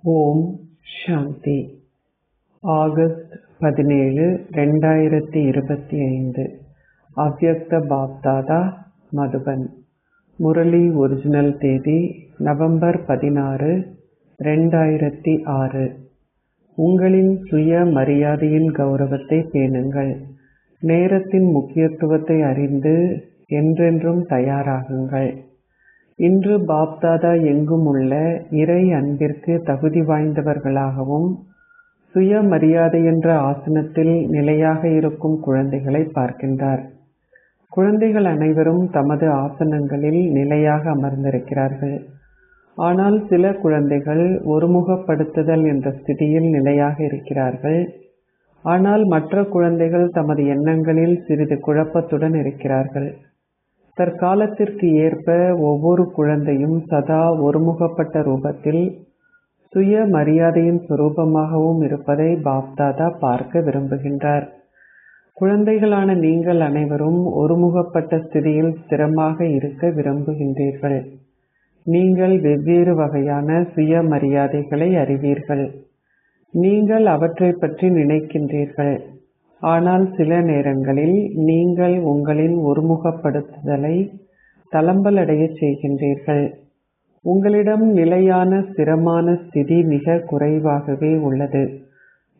ஓம் சாந்தி. August 17, 2025. அவ்யக்த Bapdada, Madhuban. Murali original தேதி November 16, 2006. உங்களின் சுய மரியாதையின் கௌரவத்தை பேணுங்கள். நேரத்தின் முக்கியத்துவத்தை அறிந்து என்றென்றும் தயாராகுங்கள். இன்று பாப்தாதா எங்கும் உள்ள இறை அன்பிற்கு தகுதி வாய்ந்தவர்களாகவும் சுய மரியாதை என்ற ஆசனத்தில் நிலையாக இருக்கும் குழந்தைகளை பார்க்கின்றார். குழந்தைகள் அனைவரும் தமது ஆசனங்களில் நிலையாக அமர்ந்திருக்கிறார்கள். ஆனால் சில குழந்தைகள் ஒருமுகப்படுத்துதல் என்ற ஸ்திதியில் நிலையாக இருக்கிறார்கள். ஆனால் மற்ற குழந்தைகள் தமது எண்ணங்களில் சிறிது குழப்பத்துடன் இருக்கிறார்கள். தற்காலத்திற்கு ஏற்ப ஒவ்வொரு குழந்தையும் சதா ஒருமுகப்பட்ட ரூபத்தில் சுய மரியாதையின் சுரூபமாகவும் இருப்பதை பாப்தாதா பார்க்க விரும்புகின்றார். குழந்தைகளான நீங்கள் அனைவரும் ஒருமுகப்பட்ட ஸ்திதியில் ஸ்திரமாக இருக்க விரும்புகின்றீர்கள். நீங்கள் வெவ்வேறு வகையான சுய மரியாதைகளை அறிவீர்கள். நீங்கள் அவற்றை பற்றி நினைக்கின்றீர்கள். ஆனால் சில நேரங்களில் நீங்கள் உங்களின் ஒருமுகப்படுத்துதலை தளம்பலடைய செய்கின்றீர்கள். உங்களிடம் நிலையான ஸ்திரமான ஸ்திதி மிக குறைவாகவே உள்ளது.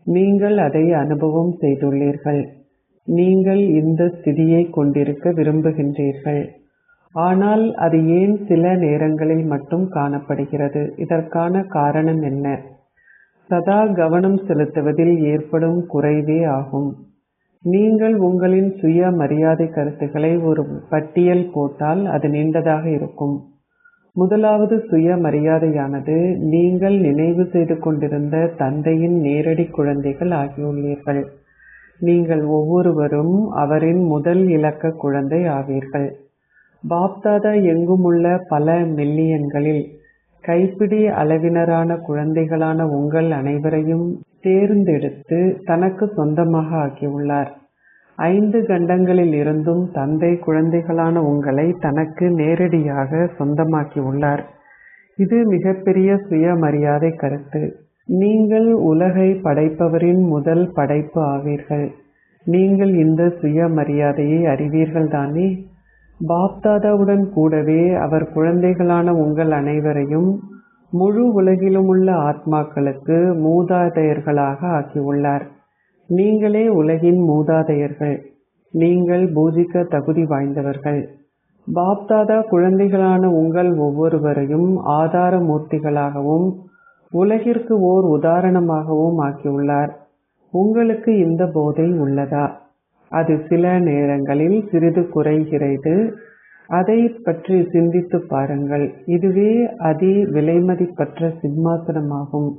நீங்கள் அதை அனுபவம் செய்துள்ளீர்கள். நீங்கள் இந்த ஸ்திதியை கொண்டிருக்க விரும்புகின்றீர்கள். ஆனால் அது ஏன் சில நேரங்களில் மட்டும் காணப்படுகிறது? இதற்கான காரணம் என்ன? சதா கவனம் செலுத்துவதில் ஏற்படும் குறைவே ஆகும். நீங்கள் உங்களின் சுய மரியாதை கருத்துக்களை ஒரு பட்டியல் போட்டால் அது நீண்டதாக இருக்கும். முதலாவது சுய மரியாதையானது நீங்கள் நினைவு செய்து கொண்டிருந்த தந்தையின் நேரடி குழந்தைகள் ஆகியுள்ளீர்கள். நீங்கள் ஒவ்வொருவரும் அவரின் முதல் இலக்க குழந்தை ஆவீர்கள். பாப்தாதா எங்கும் உள்ள பல மில்லியன்களில் கைப்பிடி அளவினரான குழந்தைகளான உங்கள் அனைவரையும் தேர்ந்தெடுத்து தனக்கு சொந்தமாக ஆக்கியுள்ளார். 5 கண்டங்களில் இருந்தும் தந்தை குழந்தைகளான உங்களை தனக்கு நேரடியாக சொந்தமாக்கியுள்ளார். இது மிகப்பெரிய சுய மரியாதை கருத்து. நீங்கள் உலகை படைப்பவரின் முதல் படைப்பு ஆவீர்கள். நீங்கள் இந்த சுய மரியாதையை அறிவீர்கள் தானே? பாப்தாதாவுடன் கூடவே அவர் குழந்தைகளான உங்கள் அனைவரையும் முழு உலகிலும் உள்ள ஆத்மாக்களுக்கு மூதாதையர்களாக ஆக்கியுள்ளார். நீங்களே உலகின் மூதாதையர்கள். நீங்கள் பூஜிக்க தகுதி வாய்ந்தவர்கள். பாப்தாதா குழந்தைகளான உங்கள் ஒவ்வொருவரையும் ஆதார மூர்த்திகளாகவும் உலகிற்கு ஓர் உதாரணமாகவும் ஆக்கியுள்ளார். உங்களுக்கு இந்த போதை உள்ளதா? அது சில நேரங்களில் சிறிது குறைகிறது. அதை பற்றி சிந்தித்து பாருங்கள். இதுவே அதி விலைமதிப்பற்ற சிம்மாசனமாகும்.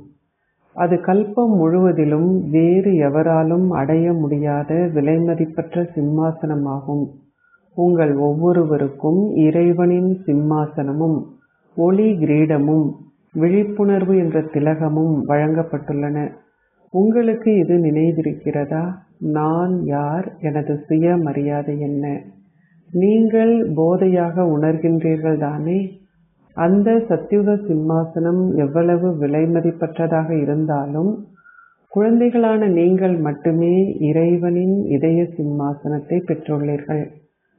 அது கல்பம் முழுவதிலும் வேறு எவராலும் அடைய முடியாத விலைமதிப்பற்ற சிம்மாசனமாகும். உங்கள் ஒவ்வொருவருக்கும் இறைவனின் சிம்மாசனமும் ஒளி கிரீடமும் விழிப்புணர்வு என்ற திலகமும் வழங்கப்பட்டுள்ளன. உங்களுக்கு இது நினைவிருக்கிறதா? நான் யார்? எனது சுய மரியாதை என்ன? நீங்கள் போதையாக உணர்கின்றீர்கள் தானே? அந்த சத்யுக சிம்மாசனம் எவ்வளவு விலைமதிப்பற்றதாக இருந்தாலும் குழந்தைகளான நீங்கள் மட்டுமே இறைவனின் இதய சிம்மாசனத்தை பெற்றுள்ளீர்கள்.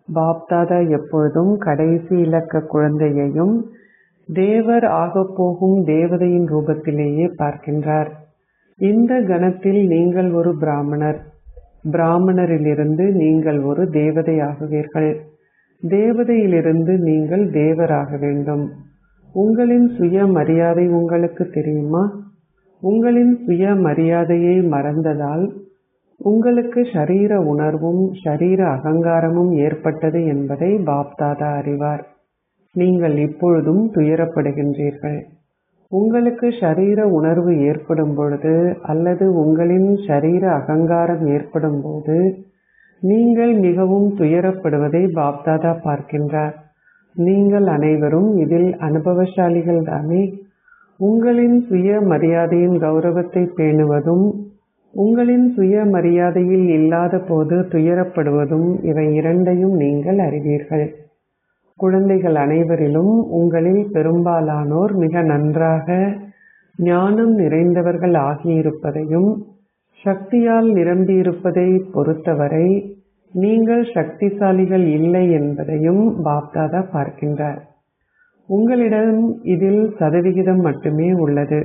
பாப்தாதா எப்பொழுதும் கடைசி இலக்க குழந்தையையும் தேவர் ஆகப்போகும் தேவதையின் ரூபத்திலேயே பார்க்கின்றார். இந்த கணத்தில் நீங்கள் ஒரு பிராமணர். பிராமணரிலிருந்து நீங்கள் ஒரு தேவதை ஆகுவீர்கள். தேவதையிலிருந்து நீங்கள் தேவராக வேண்டும். உங்களின் சுய மரியாதை உங்களுக்கு தெரியுமா? உங்களின் சுய மரியாதையை மறந்ததால் உங்களுக்கு ஷரீர உணர்வும் ஷரீர அகங்காரமும் ஏற்பட்டது என்பதை பாப்தாதா அறிவார். நீங்கள் இப்பொழுதும் துயரப்படுகின்றீர்கள். உங்களுக்கு ஷரீர உணர்வு ஏற்படும் பொழுது அல்லது உங்களின் ஷரீர அகங்காரம் ஏற்படும் போது நீங்கள் மிகவும் துயரப்படுவதை பாப்தாதா பார்க்கின்றார். நீங்கள் அனைவரும் இதில் அனுபவசாலிகள் தானே? உங்களின் சுய மரியாதையின் கௌரவத்தை பேணுவதும் உங்களின் சுய மரியாதையில் இல்லாத போது துயரப்படுவதும் இவை இரண்டையும் நீங்கள் அறிவீர்கள். குழந்தைகள் அனைவரிலும் உங்களில் பெரும்பாலானோர் மிக நன்றாக ஞானம் நிறைந்தவர்கள் ஆகியிருப்பதையும் சக்தியால் நிரம்பியிருப்பதை பொறுத்தவரை நீங்கள் சக்திசாலிகள் இல்லை என்பதையும் பாப்தாதா பார்க்கின்றார். உங்களிடம் இதில் சதவிகிதம் மட்டுமே உள்ளது.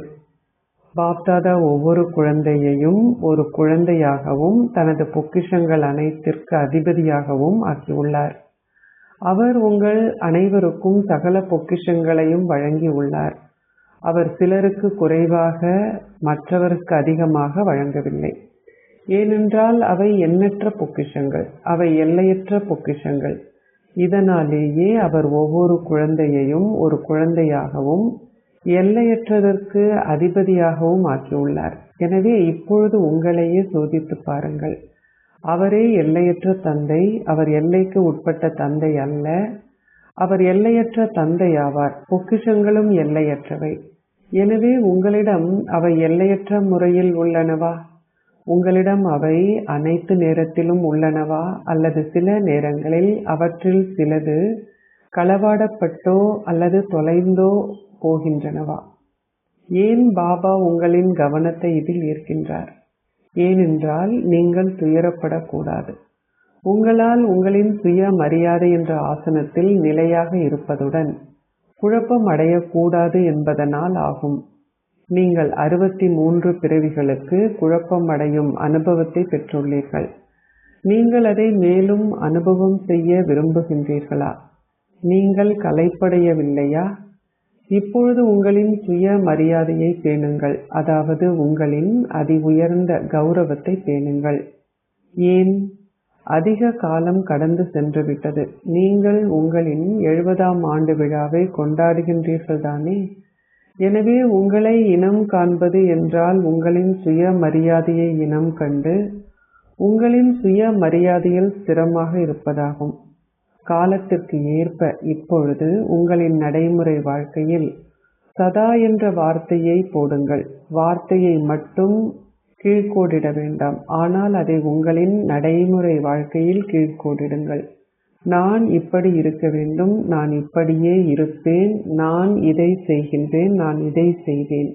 பாப்தாதா ஒவ்வொரு குழந்தையையும் ஒரு குழந்தையாகவும் தனது பொக்கிஷங்கள் அனைத்திற்கு அதிபதியாகவும் ஆக்கியுள்ளார். அவர் உங்கள் அனைவருக்கும் சகல பொக்கிஷங்களையும் வழங்கியுள்ளார். அவர் சிலருக்கு குறைவாக மற்றவருக்கு அதிகமாக வழங்கவில்லை. ஏனென்றால் அவை எண்ணற்ற பொக்கிஷங்கள், அவை எல்லையற்ற பொக்கிஷங்கள். இதனாலேயே அவர் ஒவ்வொரு குழந்தையையும் ஒரு குழந்தையாகவும் எல்லையற்றதற்கு அதிபதியாகவும் ஆக்கியுள்ளார். எனவே இப்பொழுது உங்களையே சோதித்து பாருங்கள். அவரே எல்லையற்ற தந்தை. அவர் எல்லைக்கு உட்பட்ட தந்தை அல்ல. அவர் எல்லையற்ற தந்தை ஆவார். பொக்கிஷங்களும் எல்லையற்றவை. எனவே உங்களிடம் அவை எல்லையற்ற முறையில் உள்ளனவா? உங்களிடம் அவை அனைத்து நேரத்திலும் உள்ளனவா? அல்லது சில நேரங்களில் அவற்றில் சிலது களவாடப்பட்டோ அல்லது தொலைந்தோ போகின்றனவா? ஏன் பாபா உங்களின் கவனத்தை இதில் ஈர்க்கின்றார்? ஏனென்றால் நீங்கள் துயரப்படக்கூடாது. உங்களால் உங்களின் சுய மரியாதை என்ற ஆசனத்தில் நிலையாக இருப்பதுடன் குழப்பம் அடையக்கூடாது என்பதனால் ஆகும். நீங்கள் 63 பிறவிகளுக்கு குழப்பம் அடையும் அனுபவத்தை பெற்றுள்ளீர்கள். நீங்கள் அதை மேலும் அனுபவம் செய்ய விரும்புகின்றீர்களா? நீங்கள் களைப்படையவில்லையா? இப்பொழுது உங்களின் சுய மரியாதையை பேணுங்கள். அதாவது உங்களின் அதி உயர்ந்த கௌரவத்தை பேணுங்கள். ஏன்? அதிக காலம் கடந்து சென்றுவிட்டது. நீங்கள் உங்களின் 70ஆம் ஆண்டு விழாவை கொண்டாடுகின்றீர்கள் தானே? எனவே உங்களை இனம் காண்பது என்றால் உங்களின் சுய மரியாதையை இனம் கண்டு உங்களின் சுய மரியாதையில் ஸ்திரமாக இருப்பதாகும். காலத்திற்கு ஏற்ப இப்பொழுது உங்களின் நடைமுறை வாழ்க்கையில் சதா என்ற வார்த்தையை போடுங்கள். வார்த்தையை மட்டும் கீழ்கோடிட வேண்டாம், ஆனால் அதை உங்களின் நடைமுறை வாழ்க்கையில் கீழ்கோடிடுங்கள். நான் இப்படி இருக்க வேண்டும், நான் இப்படியே இருப்பேன், நான் இதை செய்கின்றேன், நான் இதை செய்வேன்.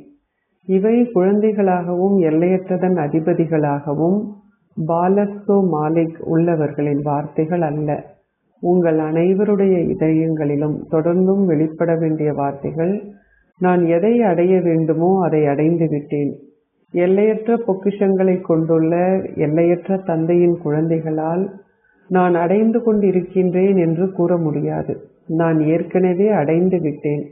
இவை குழந்தைகளாகவும் எல்லையற்றதன் அதிபதிகளாகவும் பாலக்ஸோ மாலிக் உள்ளவர்களின் வார்த்தைகள் அல்ல. உங்கள் அனைவருடைய இதயங்களிலும் தொடர்ந்தும் வெளிப்பட வேண்டிய வார்த்தைகள். நான் எதை அடைய வேண்டுமோ அதை அடைந்து விட்டேன். எல்லையற்ற பொக்கிஷங்களை கொண்டுள்ள எல்லையற்ற தந்தையின் குழந்தைகளால் நான் அடைந்து கொண்டிருக்கின்றேன் என்று கூற முடியாது. நான் ஏற்கனவே அடைந்து விட்டேன்.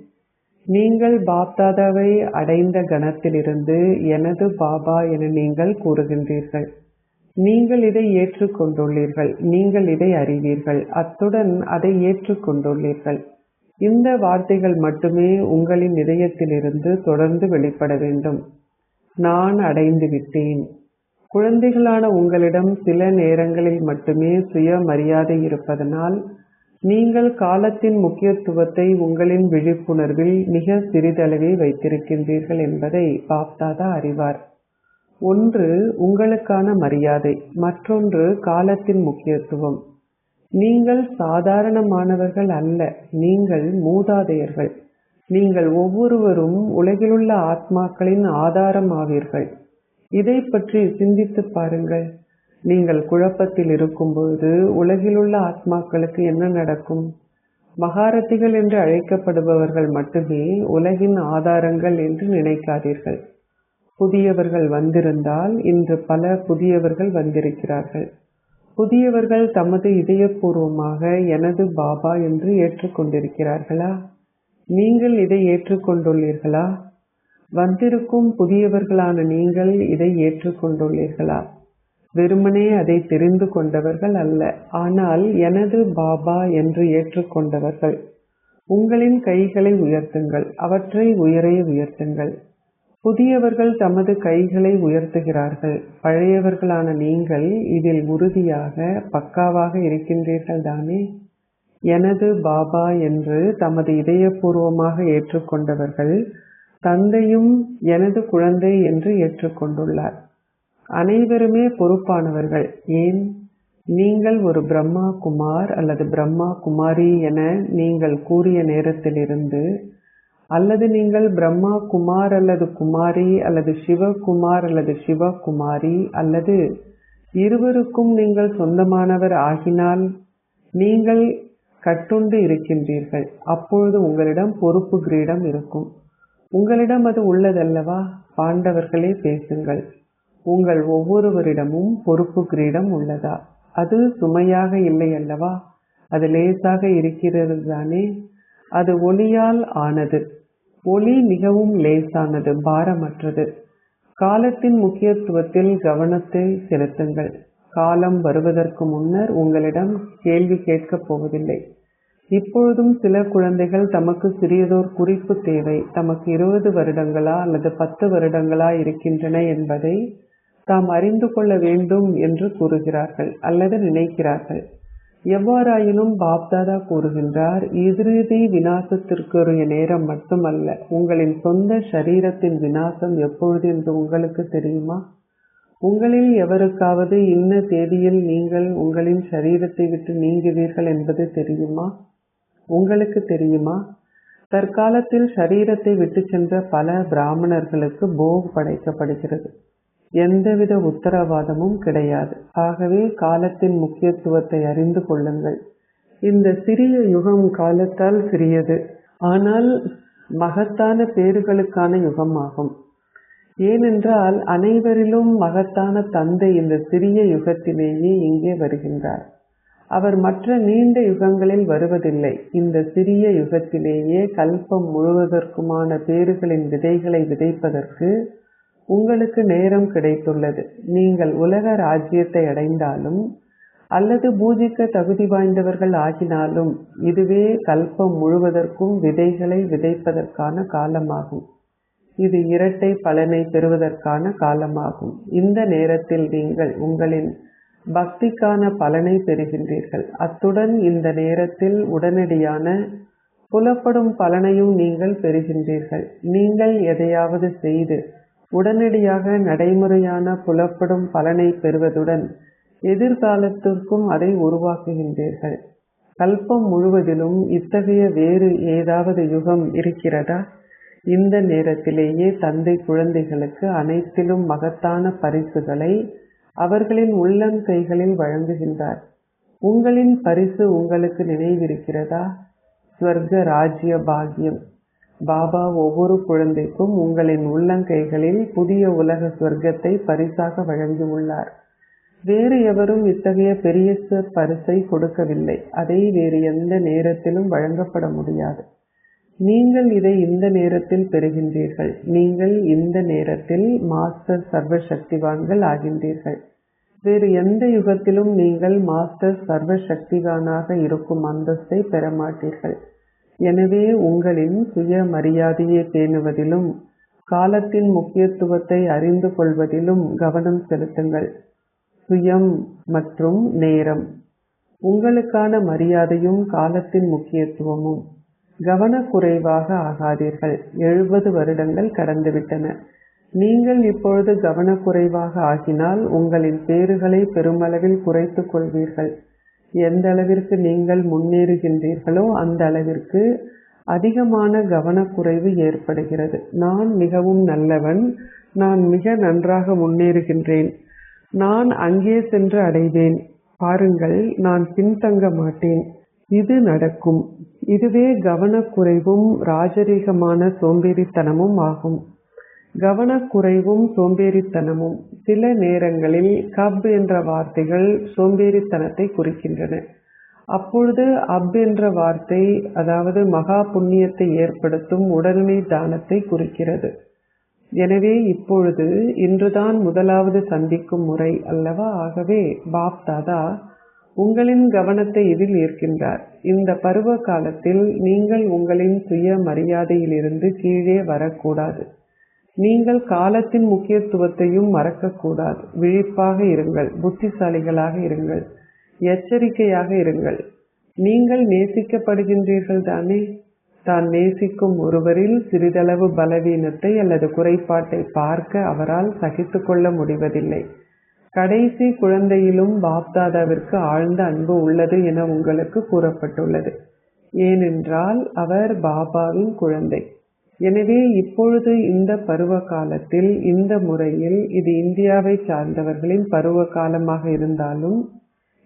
நீங்கள் பாப்தாதாவை அடைந்த கணத்திலிருந்து எனது பாபா என நீங்கள் கூறுகின்றீர்கள். நீங்கள் இதை ஏற்றுக்கொண்டுள்ளீர்கள். நீங்கள் இதை அறிவீர்கள். அத்துடன் அதை ஏற்றுக்கொண்டுள்ளீர்கள். இந்த வார்த்தைகள் மட்டுமே உங்களின் இதயத்திலிருந்து தொடர்ந்து வெளிப்பட வேண்டும். நான் அடைந்து விட்டேன். குழந்தைகளான உங்களிடம் சில நேரங்களில் மட்டுமே சுய மரியாதை இருப்பதனால் நீங்கள் காலத்தின் முக்கியத்துவத்தை உங்களின் விழிப்புணர்வில் மிக சிறிதளவே வைத்திருக்கின்றீர்கள் என்பதை பாப்தாதா அறிவார். ஒன்று உங்களுக்கான மரியாதை, மற்றொன்று காலத்தின் முக்கியத்துவம். நீங்கள் சாதாரணமானவர்கள் அல்ல, நீங்கள் மூதாதையர்கள். நீங்கள் ஒவ்வொருவரும் உலகிலுள்ள ஆத்மாக்களின் ஆதாரம் ஆவீர்கள். இதை பற்றி சிந்தித்து பாருங்கள். நீங்கள் குழப்பத்தில் இருக்கும்பொழுது உலகிலுள்ள ஆத்மாக்களுக்கு என்ன நடக்கும்? மகாரதிகள் என்று அழைக்கப்படுபவர்கள் மட்டுமே உலகின் ஆதாரங்கள் என்று நினைக்காதீர்கள். புதியவர்கள் வந்திருந்தால் இன்று பல புதியவர்கள் வந்திருக்கிறார்கள். புதியவர்கள் தமது இதயபூர்வமாக எனது பாபா என்று ஏற்றுக்கொண்டிருக்கிறார்களா? நீங்கள் இதை ஏற்றுக்கொண்டுள்ளீர்களா? வந்திருக்கும் புதியவர்களான நீங்கள் இதை ஏற்றுக்கொண்டுள்ளீர்களா? வெறுமனே அதை தெரிந்து கொண்டவர்கள் அல்ல, ஆனால் எனது பாபா என்று ஏற்றுக்கொண்டவர்கள். உங்களின் கைகளை உயர்த்துங்கள், அவற்றை உயரே உயர்த்துங்கள். புதியவர்கள் தமது கைகளை உயர்த்துகிறார்கள். பழையவர்களான நீங்கள் இதில் உறுதியாக பக்காவாக இருக்கின்றீர்கள் தானே? எனது பாபா என்று தமது இதயபூர்வமாக ஏற்றுக்கொண்டவர்கள் தந்தையும் எனது குழந்தை என்று ஏற்றுக்கொண்டுள்ளார். அனைவருமே பொறுப்பானவர்கள். ஏன்? நீங்கள் ஒரு பிரம்மா குமார் அல்லது பிரம்மா குமாரி என நீங்கள் கூறிய நேரத்திலிருந்து அல்லது நீங்கள் பிரம்மா குமார் அல்லது குமாரி அல்லது சிவகுமார் அல்லது சிவகுமாரி அல்லது இருவருக்கும் நீங்கள் சொந்தமானவர் ஆகினால் நீங்கள் கட்டுண்டு இருக்கின்றீர்கள். அப்பொழுது உங்களிடம் பொறுப்பு கிரீடம் இருக்கும். உங்களிடம் அது உள்ளதல்லவா? பாண்டவர்களே பேசுங்கள். உங்கள் ஒவ்வொருவரிடமும் பொறுப்பு கிரீடம் உள்ளதா? அது சுமையாக இல்லை அல்லவா? அது லேசாக இருக்கிறது தானே? அது ஒளியால் ஆனது. ஒளி மிகவும் லேசானது, பாரமற்றது. காலத்தின் முக்கியத்துவத்தில் கவனத்தை செலுத்துங்கள். காலம் வருவதற்கு முன்னர் உங்களிடம் கேள்வி கேட்கப் போவதில்லை. இப்பொழுதும் சில குழந்தைகள் தமக்கு சிறியதோர் குறிப்பு தேவை, தமக்கு 20 வருடங்களா அல்லது 10 வருடங்களா இருக்கின்றன என்பதை தாம் அறிந்து கொள்ள வேண்டும் என்று கூறுகிறார்கள் அல்லது நினைக்கிறார்கள். எவ்வாறாயினும் பாப்தாதா கூறுகின்றார், இறுதி விநாசத்திற்குரிய நேரம் மட்டுமல்ல, உங்களின் சொந்த சரீரத்தின் விநாசம் எப்பொழுது என்று உங்களுக்கு தெரியுமா? உங்களில் எவருக்காவது இன்ன தேதியில் நீங்கள் உங்களின் சரீரத்தை விட்டு நீங்குவீர்கள் என்பது தெரியுமா? உங்களுக்கு தெரியுமா? தற்காலத்தில் சரீரத்தை விட்டு சென்ற பல பிராமணர்களுக்கு போக் படைக்கப்படுகிறது. எந்தவித உத்தரவாதமும் கிடையாது. ஆகவே காலத்தின் முக்கியத்துவத்தை அறிந்து கொள்ளுங்கள். இந்த சிறிய யுகம் காலத்தால் சிறியது, ஆனால் மகத்தான பேறுகளுக்கான யுகமாகும். ஏனென்றால் அனைவரிலும் மகத்தான தந்தை இந்த சிறிய யுகத்திலேயே இங்கே வருகின்றார். அவர் மற்ற நீண்ட யுகங்களில் வருவதில்லை. இந்த சிறிய யுகத்திலேயே கல்பம் முழுவதற்குமான பேறுகளின் விதைகளை விதைப்பதற்கு உங்களுக்கு நேரம் கிடைத்துள்ளது. நீங்கள் உலக ராஜ்யத்தை அடைந்தாலும் அல்லது பூஜிக்க தகுதி வாய்ந்தவர்கள் ஆகினாலும் இதுவே கல்பம் முழுவதற்கும் விதைகளை விதைப்பதற்கான காலமாகும். இது இரட்டை பலனை பெறுவதற்கான காலமாகும். இந்த நேரத்தில் நீங்கள் உங்களின் பக்திக்கான பலனை பெறுகின்றீர்கள். அத்துடன் இந்த நேரத்தில் உடனடியான புலப்படும் பலனையும் நீங்கள் பெறுகின்றீர்கள். நீங்கள் எதையாவது செய்து உடனடியாக நடைமுறையான புலப்படும் பலனை பெறுவதுடன் எதிர்காலத்திற்கும் அதை உருவாக்குகின்றீர்கள். கல்பம் முழுவதிலும் இத்தகைய வேறு ஏதாவது யுகம் இருக்கிறதா? இந்த நேரத்திலேயே தந்தை குழந்தைகளுக்கு அனைத்திலும் மகத்தான பரிசுகளை அவர்களின் உள்ளங்கைகளில் வழங்குகின்றார். உங்களின் பரிசு உங்களுக்கு நினைவிருக்கிறதா? ஸ்வர்க ராஜ்ய பாக்கியம். பாபா ஒவ்வொரு குழந்தைக்கும் உங்களின் உள்ளங்கைகளில் புதிய உலக ஸ்வர்க்கத்தை பரிசாக வழங்கியுள்ளார். வேறு எவரும் இத்தகைய பெரிய பரிசை கொடுக்கவில்லை. அதை வேறு எந்த நேரத்திலும் வழங்கப்பட முடியாது. நீங்கள் இதை இந்த நேரத்தில் பெறுகின்றீர்கள். நீங்கள் இந்த நேரத்தில் மாஸ்டர் சர்வ சக்திவான்கள் ஆகின்றீர்கள். வேறு எந்த யுகத்திலும் நீங்கள் மாஸ்டர் சர்வ சக்திவானாக இருக்கும் அந்தஸ்தை பெற மாட்டீர்கள். எனவே உங்களின் சுய மரியாதையை பேணுவதிலும் காலத்தின் முக்கியத்துவத்தை அறிந்து கொள்வதிலும் கவனம் செலுத்துங்கள். சுயம் மற்றும் நேரம், உங்களுக்கான மரியாதையும் காலத்தின் முக்கியத்துவமும். கவனக்குறைவாக ஆகாதீர்கள். 70 வருடங்கள் கடந்துவிட்டன. நீங்கள் இப்பொழுது கவனக்குறைவாக ஆகினால் உங்களின் பேறுகளை பெருமளவில் குறைத்து கொள்வீர்கள். எந்த அளவிற்கு நீங்கள் முன்னேறுகின்றீர்களோ அந்த அளவிற்கு அதிகமான கவனக்குறைவு ஏற்படுகிறது. நான் மிகவும் நல்லவன், நான் மிக நன்றாக முன்னேறுகின்றேன், நான் அங்கே சென்று அடைவேன், பாருங்கள், நான் பின்தங்க மாட்டேன், இது நடக்கும். இதுவே கவனக்குறைவும் ராஜரீகமான சோம்பேறித்தனமும் ஆகும். கவனக்குறைவும் சோம்பேறித்தனமும். சில நேரங்களில் கப் என்ற வார்த்தைகள் சோம்பேறித்தனத்தை குறிக்கின்றன. அப்பொழுது அப் என்ற வார்த்தை, அதாவது மகா புண்ணியத்தை ஏற்படுத்தும் உடனடி தானத்தை குறிக்கிறது. எனவே இப்பொழுது இன்றுதான் முதலாவது சந்திக்கும் முறை அல்லவா? ஆகவே பாப் தாதா உங்களின் கவனத்தை இதில் ஈர்க்கின்றார். இந்த பருவ காலத்தில் நீங்கள் உங்களின் சுய மரியாதையிலிருந்து கீழே வரக்கூடாது. நீங்கள் காலத்தின் முக்கியத்துவத்தையும் மறக்கக்கூடாது. விழிப்பாக இருங்கள், புத்திசாலிகளாக இருங்கள், எச்சரிக்கையாக இருங்கள். நீங்கள் நேசிக்கப்படுகின்றீர்கள் தானே? தான் நேசிக்கும் ஒருவரில் சிறிதளவு பலவீனத்தை அல்லது குறைபாட்டை பார்க்க அவரால் சகித்து கொள்ள முடிவதில்லை. கடைசி குழந்தையிலும் பாப்தாதாவிற்கு ஆழ்ந்த அன்பு உள்ளது என உங்களுக்கு கூறப்பட்டுள்ளது. ஏனென்றால் அவர் பாபாவின் குழந்தை. எனவே இப்பொழுது இந்த பருவ காலத்தில் இந்த முறையில் இது இந்தியாவை சார்ந்தவர்களின் பருவ காலமாக இருந்தாலும்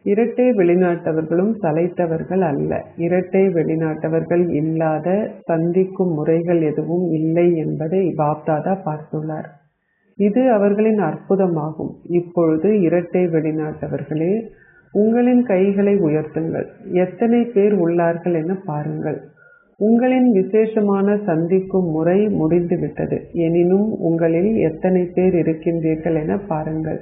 இரட்டை வெளிநாட்டவர்களும் சளைத்தவர்கள் அல்ல. இரட்டை வெளிநாட்டவர்கள் இல்லாத சந்திக்கும் முறைகள் எதுவும் இல்லை என்பதை பாப்தாதா பார்த்துள்ளார். இது அவர்களின் அற்புதமாகும். இப்பொழுது இரட்டை வெளிநாட்டவர்களே, உங்களின் கைகளை உயர்த்துங்கள். எத்தனை பேர் உள்ளார்கள் என பாருங்கள். உங்களின் விசேஷமான சந்திக்கும் முறை முடிந்துவிட்டது. எனினும் உங்களில் எத்தனை பேர் இருக்கின்றீர்கள் என பாருங்கள்.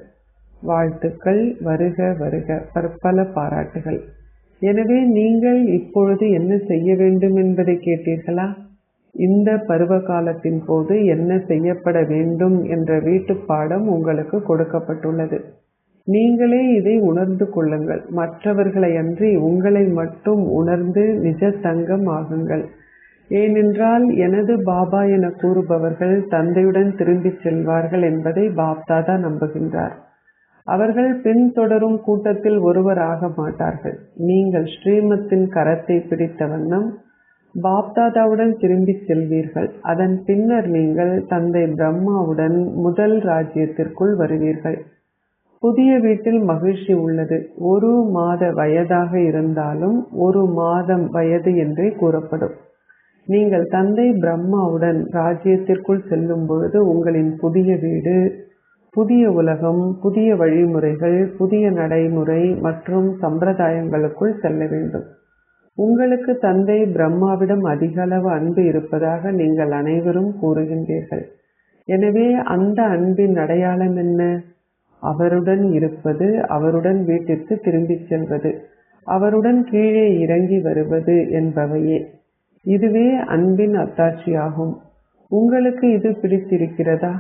வாழ்த்துக்கள். வருக வருக. பற்பல பாராட்டுகள். எனவே நீங்கள் இப்பொழுது என்ன செய்ய வேண்டும் என்பதை கேட்டீர்களா? இந்த பருவ காலத்தின் போது என்ன செய்யப்பட வேண்டும் என்ற வீட்டுப் பாடம் உங்களுக்கு கொடுக்கப்பட்டுள்ளது. நீங்களே இதை உணர்ந்து கொள்ளுங்கள். மற்றவர்களை அன்றி உங்களை மட்டும் உணர்ந்து நிஜ தங்கம் ஆகுங்கள். ஏனென்றால் எனது பாபா என கூறுபவர்கள் தந்தையுடன் திரும்பிச் செல்வார்கள் என்பதை பாப்தாதா நம்புகின்றார். அவர்கள் பின்தொடரும் கூட்டத்தில் ஒருவர் ஆக மாட்டார்கள். நீங்கள் ஸ்ரீமத்தின் கரத்தை பிடித்த வண்ணம் பாப்தாதாவுடன் திரும்பிச் செல்வீர்கள். அதன் பின்னர் நீங்கள் தந்தை பிரம்மாவுடன் முதல் ராஜ்யத்திற்குள் வருவீர்கள். புதிய வீட்டில் மகிழ்ச்சி உள்ளது. 1 மாத வயதாக இருந்தாலும் 1 மாதம் வயது என்றே கூறப்படும். நீங்கள் தந்தை பிரம்மாவுடன் ராஜ்யத்திற்குள் செல்லும் பொழுது உங்களின் புதிய வீடு, புதிய உலகம், புதிய வழிமுறைகள், புதிய நடைமுறை மற்றும் சம்பிரதாயங்களுக்குள் செல்ல வேண்டும். உங்களுக்கு தந்தை பிரம்மாவிடம் அதிக அளவு அன்பு இருப்பதாக நீங்கள் அனைவரும் கூறுகின்றீர்கள். எனவே அந்த அன்பின் அடையாளம் என்ன? அவருடன் இருப்பது, அவருடன் வீட்டிற்கு திரும்பிச் செல்வது, அவருடன் கீழே இறங்கி வருவது என்பவையே. இதுவே அன்பின் அத்தாட்சியாகும். உங்களுக்கு இது பிடித்திருக்கிறதா?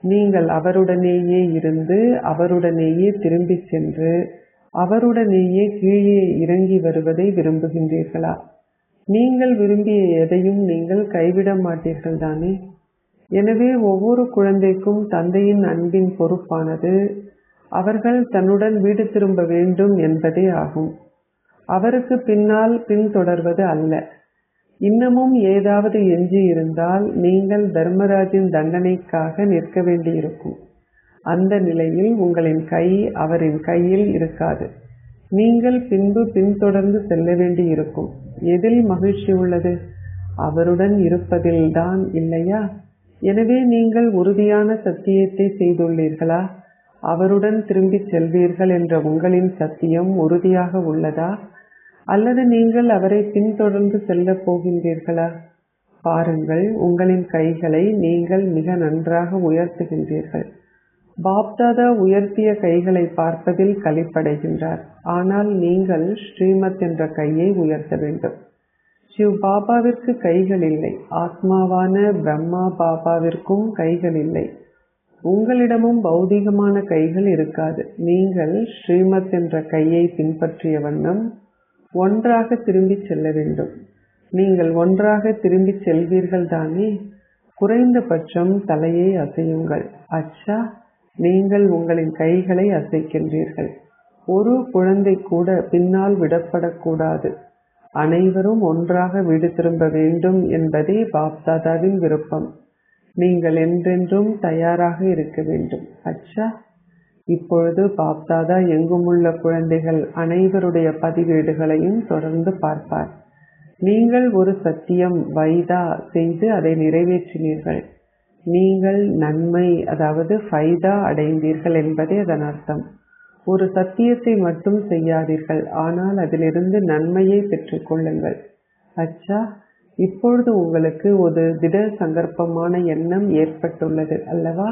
நீங்கள் அவருடனேயே இருந்து அவருடனேயே திரும்பிச் சென்று அவருடனேயே கீழே இறங்கி வருவதை விரும்புகின்றீர்களா? நீங்கள் விரும்பிய எதையும் நீங்கள் கைவிட மாட்டீர்கள் தானே? எனவே ஒவ்வொரு குழந்தைக்கும் தந்தையின் அன்பின் பொறுப்பானது அவர்கள் தன்னுடன் வீடு திரும்ப வேண்டும் என்பதே ஆகும். அவருக்கு பின்னால் பின்தொடர்வது அல்ல. இன்னமும் ஏதாவது எஞ்சி இருந்தால் நீங்கள் தர்மராஜின் தண்டனைக்காக நிற்க வேண்டியிருக்கும். அந்த நிலையில் உங்களின் கை அவரின் கையில் இருக்காது. நீங்கள் பின்பு பின்தொடர்ந்து செல்ல வேண்டியிருக்கும். எதில் மகிழ்ச்சி உள்ளது? அவருடன் இருப்பதில்தான், இல்லையா? எனவே நீங்கள் உறுதியான சத்தியத்தை செய்துள்ளீர்களா? அவருடன் திரும்பிச் செல்வீர்கள் என்ற உங்களின் சத்தியம் உறுதியாக உள்ளதா? அல்லது நீங்கள் அவரை பின்தொடர்ந்து செல்லப் போகின்றீர்களா? பாருங்கள், உங்களின் கைகளை நீங்கள் மிக நன்றாக உயர்த்துகின்றீர்கள். பாப்தாதா உயர்த்திய கைகளை பார்ப்பதில் களிப்படைகின்றார். ஆனால் நீங்கள் ஸ்ரீமத் என்ற கையை உயர்த்த வேண்டும். சிவ் பாபாவிற்கு கைகள் இல்லை. ஆத்மாவான பிரம்மா பாபாவிற்கும் கைகள் இல்லை. உங்களிடமும் பௌதிகமான கைகள் இருக்காது. நீங்கள் ஸ்ரீமத் என்ற கையை பின்பற்றிய வண்ணம் ஒன்றாக திரும்பிச் செல்ல வேண்டும். நீங்கள் ஒன்றாக திரும்பிச் செல்வீர்கள் தானே? குறைந்தபட்சம் தலையை அசையுங்கள். அச்சா, நீங்கள் உங்களின் கைகளை அசைக்கின்றீர்கள். ஒரு குழந்தை கூட பின்னால் விடப்படக்கூடாது. அனைவரும் ஒன்றாக வீடு திரும்ப வேண்டும் என்பதே பாப்தாதாவின் விருப்பம். நீங்கள் என்றென்றும் தயாராக இருக்க வேண்டும். அச்சா, இப்பொழுது பாப்தாதா எங்குமுள்ள குழந்தைகள் அனைவருடைய பதிவேடுகளையும் தொடர்ந்து பார்ப்பார். நீங்கள் ஒரு சத்தியம் வைதா செய்து அதை நிறைவேற்றினீர்கள். நீங்கள் நன்மை, அதாவது ஃபைதா அடைந்தீர்கள் என்பதே அதன் அர்த்தம். ஒரு சத்தியத்தை மட்டும் செய்யாதீர்கள், ஆனால் அதிலிருந்து நன்மையை பெற்றுக்கொள்ளுங்கள். அச்சா, இப்பொழுது உங்களுக்கு ஒரு திட சங்கற்பமான எண்ணம் ஏற்பட்டுள்ளது அல்லவா?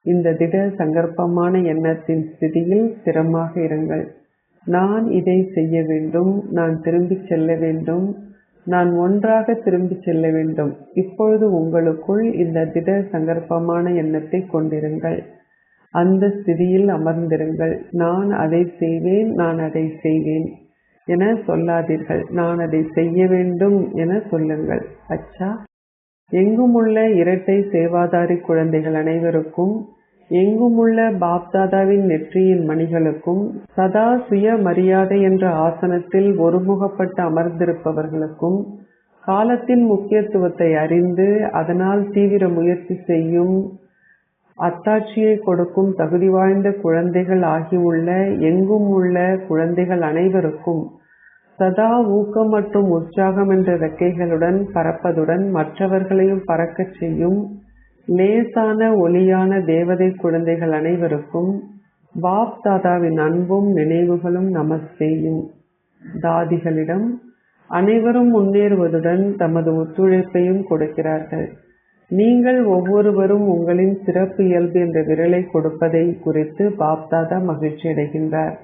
இந்த திட சங்கற்பமான எண்ணத்தின் ஸ்திதியில் ஸ்திரமாக இருங்கள். நான் இதை செய்ய வேண்டும், நான் திரும்பிச் செல்ல வேண்டும், நான் ஒன்றாக திரும்பிச் செல்ல வேண்டும். இப்பொழுது உங்களுக்குள் இந்த திட சங்கற்பமான எண்ணத்தை கொண்டிருங்கள். அந்த ஸ்திதியில் அமர்ந்திருங்கள். நான் அதை செய்வேன், நான் அதை செய்வேன் என சொல்லாதீர்கள். நான் அதை செய்ய வேண்டும் என சொல்லுங்கள். அச்சா, எங்குமுள்ள இரட்டை சேவாதாரி குழந்தைகள் அனைவருக்கும், எங்குமுள்ள பாப்தாதாவின் நெற்றியின் மணிகளுக்கும், சதா சுய மரியாதை என்ற ஆசனத்தில் ஒருமுகப்பட்டு அமர்ந்திருப்பவர்களுக்கும், காலத்தின் முக்கியத்துவத்தை அறிந்து அதனால் தீவிர முயற்சி செய்யும், அத்தாட்சியை கொடுக்கும் தகுதி வாய்ந்த குழந்தைகள் ஆகியுள்ள எங்கும் உள்ள குழந்தைகள் அனைவருக்கும் சதா ஊக்கம் மற்றும் உற்சாகம் என்ற இறக்கைகளுடன் பறப்பதுடன் மற்றவர்களையும் பறக்கச் செய்யும் லேசான ஒளியான தேவதை குழந்தைகள் அனைவருக்கும் பாப் தாதாவின் அன்பும் நினைவுகளும் நமஸ்தேயும். தாதிகளிடம் அனைவரும் முன்னேறுவதுடன் தமது ஒத்துழைப்பையும் கொடுக்கிறார்கள். நீங்கள் ஒவ்வொருவரும் உங்களின் சிறப்பு இயல்பு என்ற விரலை கொடுப்பதை குறித்து பாப்தாதா மகிழ்ச்சி அடைகின்றார்.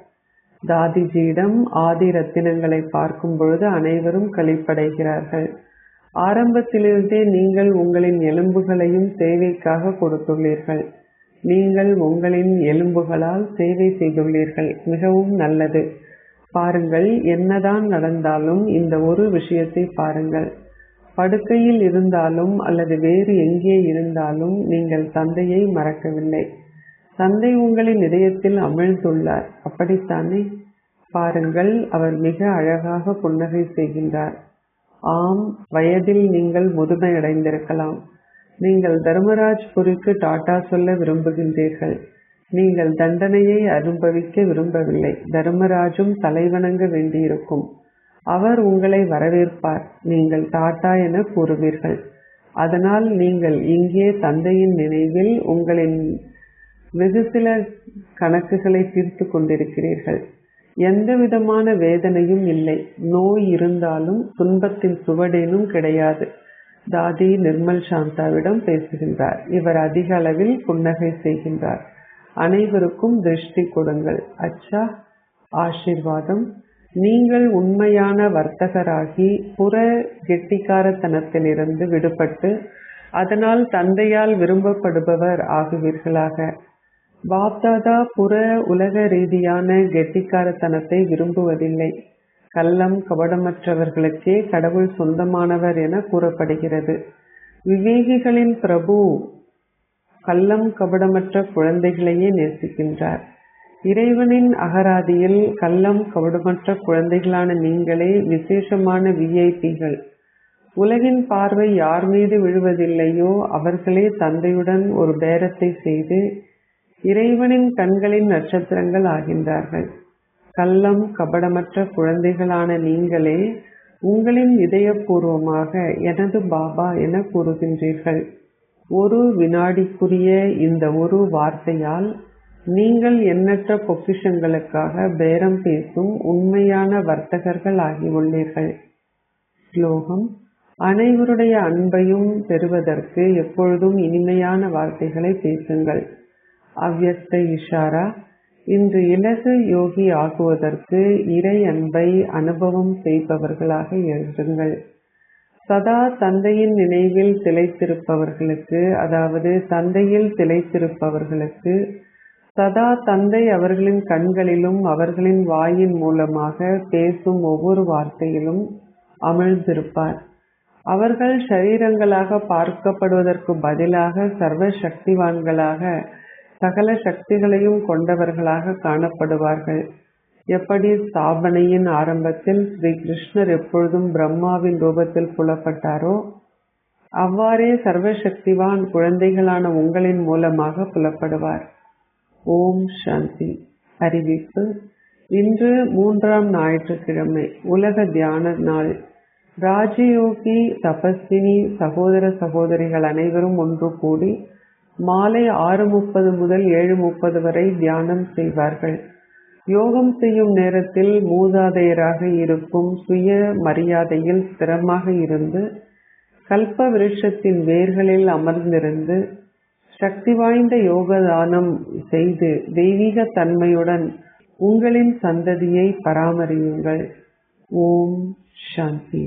தாதிஜியிடம் ஆதி ரத்தினங்களை பார்க்கும் பொழுது அனைவரும் களிப்படைகிறார்கள். ஆரம்பத்திலிருந்தே நீங்கள் உங்களின் எலும்புகளையும் சேவைக்காக கொடுத்துள்ளீர்கள். நீங்கள் உங்களின் எலும்புகளால் சேவை செய்துள்ளீர்கள். மிகவும் நல்லது. பாருங்கள், என்னதான் நடந்தாலும் இந்த ஒரு விஷயத்தை பாருங்கள். படுக்கையில் இருந்தாலும் அல்லது வேறு எங்கே இருந்தாலும் நீங்கள் தந்தையை மறக்கவில்லை. தந்தை உங்களின் இதயத்தில் அமிழ்ந்துள்ளார், அப்படித்தானே? பாருங்கள், அவர் மிக அழகாக புன்னகை செய்கின்றார். ஆம், வயதில் நீங்கள் முதுமை அடைந்திருக்கலாம். நீங்கள் தர்மராஜ்புரிக்கு டாடா சொல்ல விரும்புகின்றீர்கள். நீங்கள் தண்டனையை அனுபவிக்க விரும்பவில்லை. தர்மராஜும் தலைவணங்க வேண்டியிருக்கும். அவர் உங்களை வரவேற்பார். நீங்கள் டாடா என கூறுவீர்கள். அதனால் நீங்கள் இங்கே தந்தையின் நினைவில் உங்களின் வெகு சில கணக்குகளை தீர்த்து கொண்டிருக்கிறீர்கள். எந்த விதமான வேதனையும் இல்லை. நோய் இருந்தாலும் துன்பத்தின் சுவடேனும் கிடையாது. தாதி நிர்மல் சாந்தாவிடம் பேசுகின்றார். இவர் அதிக அளவில் புன்னகை செய்கின்றார். அனைவருக்கும் திருஷ்டி கொடுங்கள். அச்சா, ஆசீர்வாதம். நீங்கள் உண்மையான வர்த்தகராகி புற கெட்டிக்காரத்தனத்திலிருந்து விடுபட்டு அதனால் தந்தையால் விரும்பப்படுபவர் ஆகுவீர்களாக. பாப்தாதா புற உலக ரீதியான கெட்டிக்காரத்தனத்தை விரும்புவதில்லை. கள்ளம் கபடமற்றவர்களுக்கே கடவுள் சொந்தமானவர் என கூறப்படுகிறது. விவேகிகளின் பிரபு கள்ளம் கபடமற்ற குழந்தைகளையே நேசிக்கின்றார். இறைவனின் அகராதியில் கள்ளம் கபடமற்ற குழந்தைகளான நீங்களே விசேஷமான விஐபிகள். உலகின் பார்வை யார் மீது விழுவதில்லையோ அவர்களே தந்தையுடன் ஒரு பேரத்தை செய்து இறைவனின் கண்களின் நட்சத்திரங்கள் ஆகின்றார்கள். கள்ளம் கபடமற்ற குழந்தைகளான நீங்களே உங்களின் இதயபூர்வமாக எனது பாபா என கூறுகின்றீர்கள். ஒரு வினாடிக்குரிய இந்த ஒரு வார்த்தையால் நீங்கள் எண்ணற்ற பொக்கிஷங்களுக்காக பேரம் பேசும் உண்மையான வர்த்தகர்கள் ஆகியுள்ளீர்கள். ஸ்லோகம்: அனைவருடைய அன்பையும் பெறுவதற்கு எப்பொழுதும் இனிமையான வார்த்தைகளை பேசுங்கள். அவ்யஸ்த இஷாரா: இன்று இலகு யோகி ஆகுவதற்கு இறை அன்பை அனுபவம் செய்பவர்களாக எழுதுங்கள். சதா தந்தையின் நினைவில் திளைத்திருப்பவர்களுக்கு, அதாவது தந்தையில் திளைத்திருப்பவர்களுக்கு சதா தந்தை அவர்களின் கண்களிலும் அவர்களின் வாயின் மூலமாக பேசும் ஒவ்வொரு வார்த்தையிலும் அமிழ்ந்திருப்பார். அவர்கள் ஷரீரங்களாக பார்க்கப்படுவதற்கு பதிலாக சர்வ சக்திவான்களாக சகல சக்திகளையும் கொண்டவர்களாக காணப்படுவார்கள். எப்படி ஸ்தாபனையின் ஆரம்பத்தில் ஸ்ரீ கிருஷ்ணர் எப்பொழுதும் பிரம்மாவின் ரூபத்தில் புலப்பட்டாரோ அவ்வாறே சர்வசக்திவான் குழந்தைகளான உங்களின் மூலமாக புலப்படுவார். ஓம் சாந்தி. அறிவிப்பு: இன்று 3ஆம் ஞாயிற்றுக்கிழமை, உலக தியான நாள். ராஜயோகி தபஸ்வினி சகோதர சகோதரிகள் அனைவரும் ஒன்று கூடி மாலை 6:30 முதல் 7:30 வரை தியானம் செய்வார்கள். யோகம் செய்யும் நேரத்தில் மூதாதையராக இருக்கும் சுய மரியாதையில் ஸ்திரமாக இருந்து கல்ப விருட்சத்தின் வேர்களில் அமர்ந்திருந்து சக்தி வாய்ந்த யோகதானம் செய்து தெய்வீக தன்மையுடன் உங்களின் சந்ததியை பராமரியுங்கள். ஓம் சாந்தி.